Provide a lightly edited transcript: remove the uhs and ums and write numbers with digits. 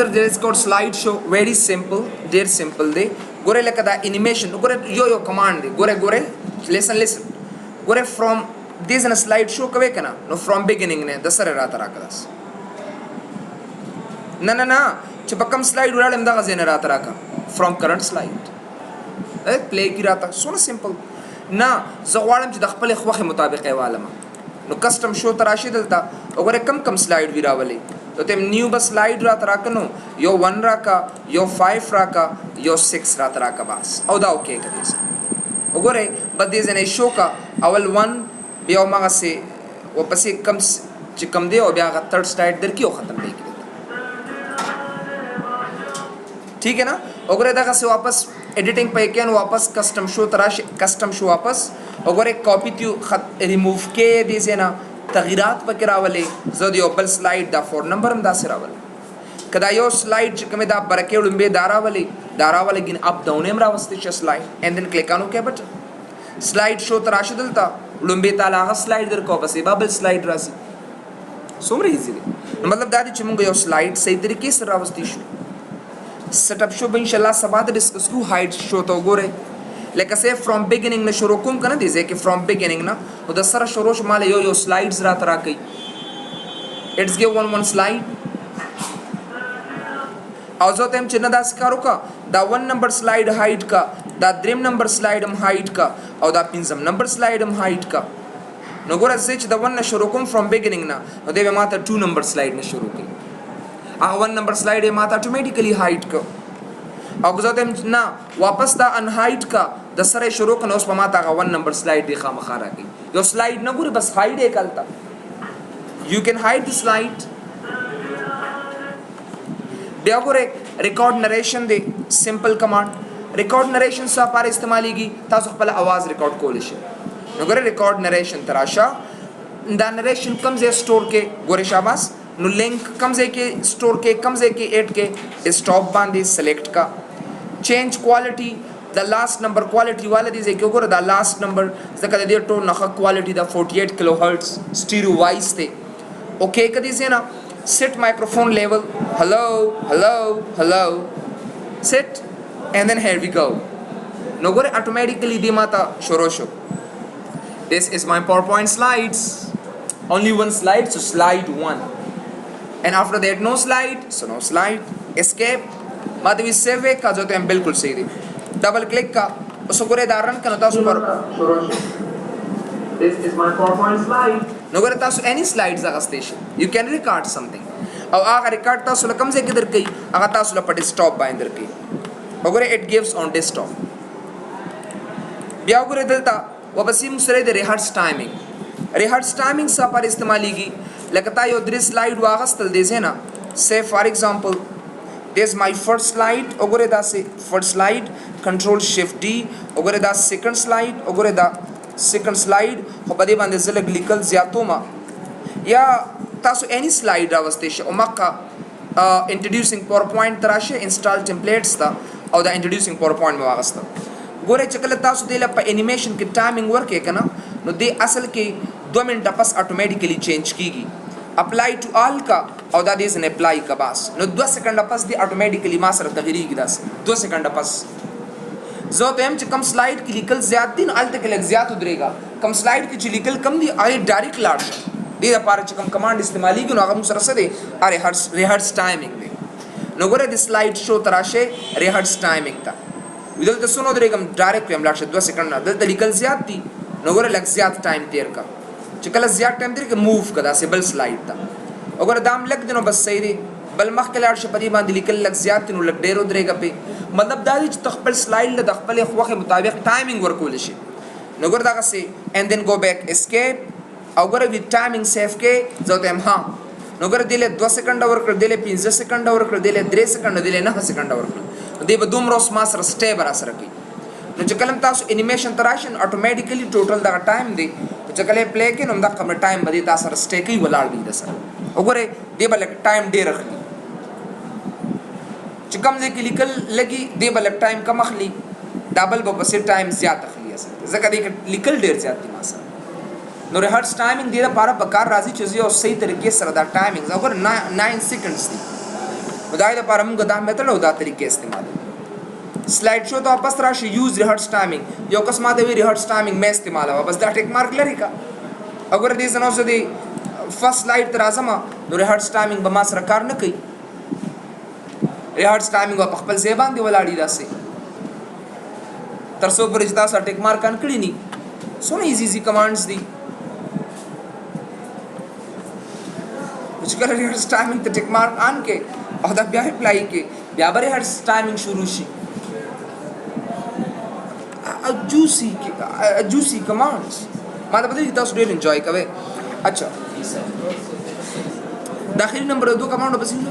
after there is called slideshow. Very simple, dear simple day. Gore like the animation. Gore yo command. Gore listen. Gore from this in a slideshow kave kana. No from beginning ne dasare rata rakadas. Na. Chapakam slide ura lemda gazene rata raka. From current slide. Play ki rata. So simple. Na زغوالم چې د خپل خوخه مطابق ایوالم نو کسٹم شو تراشی دلتا وګوره کم slide ویراولې ته تم نیو بس slide را تراکنو یو 1 راکا یو 5 راکا یو 6 را تراکا بس او دا اوکے کدیس وګوره بده زنه شو کا اول 1 بیا ما سه وپسې کم چې کم دی او بیا غ third slide در کیو ختم دی ठीक है ना वगैरह दागा से वापस एडिटिंग पे क्या वापस custom show तराश कस्टम शो वापस वगैरह कॉपी त्यो रिमूव के दीजिए ना तगीरात पर करावले ज़ोदी ओपल स्लाइड दा 4 नंबर में दासे रावले कदा यो स्लाइड जिकमे दा बरके उड़म्बे दारावले गिन अप डाउन एम रावस्ते च slide and then click on okay button slide show तराश दलता उड़म्बे तालागा स्लाइड दर को बस बबल स्लाइड रासी सोमरे इजीली मतलब दादी चमुंगे यो स्लाइड सही तरीके से रावस्ती शो सेटअप शो इंशाल्लाह सबाद डिस्कस को हाइट शो तो गोरे लेकिन से फ्रॉम बिगिनिंग ने शुरू कुम करना दीजिए कि फ्रॉम बिगिनिंग ना उधर सारा शुरू माले यो स्लाइड्स रात राकई इट्स गिव वन स्लाइड आजो तेम चिन्ह दास करो का दा 1 नंबर स्लाइड हाइट का दा 3 नंबर स्लाइड हम हाइट का और दा 5 नंबर स्लाइड हम हाइट का नो गोरा से द 1 ने शुरू कुम फ्रॉम बिगिनिंग ना और देवे माता 2 नंबर स्लाइड ने शुरू की 1 नंबर स्लाइड है माता ऑटोमेटिकली हाइट का और गुजरते ना वापस दा अनहाइट का दसरे शुरू करना उस पर माता का 1 नंबर स्लाइड दिखा मखारा की यो स्लाइड ना गुरे बस हाइड है कलता you can hide the slide बिया गुरे record narration they simple command record narration सा पार इस्तेमाली की तासु पहले आवाज रिकॉर्ड कोलिश नगरे रिकॉर्ड नरेशन तराशा दा नरेशन कम से स्टोर के गोरे शाबाश नो लिंक कम से के स्टोर के कम से के 8 के स्टॉप बांधी सेलेक्ट का change quality the last number quality वाले दीजिए क्यों कर द लास्ट नंबर जका दे तो नखा क्वालिटी द 48 किलोहर्ट्ज स्टीरियो वाइस थे ओके कर दीजिए ना set microphone level hello set and then here we go नो गोरे ऑटोमेटिकली दी माता शोरोशो this is my PowerPoint slides only one slide so slide 1 and after that no slide so no slide escape Madhavi सेव का जो तो हम बिल्कुल सही थी डबल क्लिक का उसको करे दारन का नता super this is my PowerPoint slide नो करे तासु any slides आगा station you can record something और आगा रिकॉर्ड तासु लकम से किधर कई आगा तासु लपट स्टॉप बाइंदर की वगैरह it gives on desktop बिया वगैरह दलता वबसी मुसरे दे रिहर्स टाइमिंग सा पर इस्तेमाली की लगता यो दृश्य स्लाइड वागस तल देसे ना से for example this my first slide ओगरे दा से first slide control shift D ओगरे दा सेकंड स्लाइड ओगरे दा सेकंड स्लाइड हो बदे बांधे जले ग्लिकल ज्यातोमा या तासो एनी स्लाइड रावस्तेश ओ मक्का इंट्रोड्यूसिंग पावरपॉइंट तराशे इंस्टॉल टेम्पलेट्स ता और दा इंट्रोड्यूसिंग पावरपॉइंट में वागस ता गोरे चकल तासो देला प एनिमेशन की टाइमिंग वर्क है कना नो दे असल के 2 मिनट पस ऑटोमेटिकली चेंज कीगी अप्लाई टू ऑल का और दा दिस ने अप्लाई का बस नो 2 सेकंड पस दे ऑटोमेटिकली मासर तगरी की दस 2 सेकंड पस जो तो हम कम स्लाइड की लिकल ज्यादा दिन आल तक लग ज्यादा उधरेगा कम स्लाइड की लिकल कम दी आई डायरेक्ट लार्ज दे पार कम कमांड इस्तेमाली की ना मुसर से दे अरे rehearse timing they know Gore the slide show तराशे रिहर्स टाइमिंग ता विदल तो सुनो उधरेगा डायरेक्ट हम लार्ज 2 सेकंड ना दल लिकल ज्यादा थी नो गोरे लग ज्यादा टाइम देर का चकल ज्यादा टाइम देर के मूव कदा से बल स्लाइड था अगर दाम लग दिनो बस सही रे बल मख के लाड़ शपदी बांध लिकल लग ज्यादा तिनु लग डेरो दरेगा पे मतलब दादी तखबल स्लाइड ल तखबल वक्त मुताबिक टाइमिंग वर्क होले शे नगर दागा से and then go back escape अगर विद टाइमिंग सेफ के जोते हम हां नगर दिले 2 सेकंड और कर दिले 5 सेकंड और कर दिले 3 सेकंड दिले 9 सेकंड और कर दे बदुम रोस मासर स्टे बरा सरकी न चकलम तास एनिमेशन तराशन ऑटोमेटिकली टोटल दा टाइम दे तो चकले प्ले के नम दा कम टाइम बदी तासर स्टे की वलाड़ भी दसर ओगरे दे बल टाइम दे रखली चिकम जे की लिकल लगी दे बल टाइम कम अखली डबल बस टाइम ज्यादा अखली असल जका दे लिकल देर ज्यादा मासा नो हर टाइमिंग दे पारा बकार राजी चीज और सही तरीके से दा टाइमिंग अगर 9 सेकंड्स दी دا لپاره موږ دا میتھډ او دا طریقې استعمالوو. سلاइड شو ته واپس راشي یوز ریهرس ټایمینګ یو کس ما ته وی ریهرس ټایمینګ مې استعمالوه بس دا ټیک مارک لري کا اگر دې زنه اوسه دی فرست سلاइड تر اعظم نو ریهرس ټایمینګ به ما سره کار نه کوي ریهرس ټایمینګ په خپل ځای باندې ولاړی داسې تر څو پرې چې تاسو ټیک مارک ان کړی ني سونه ایزي کمانډز دي چې کله ریهرس ټایمینګ ته ټیک مارک ان کې او دا بیا اپلای کې بیا به ریهرس ټایمینګ شروع شي juicy commands ما ته پته دي تاسو ډېر انجوای کوئ. اچھا داخلي نمبر 2 کمانډ په سیمه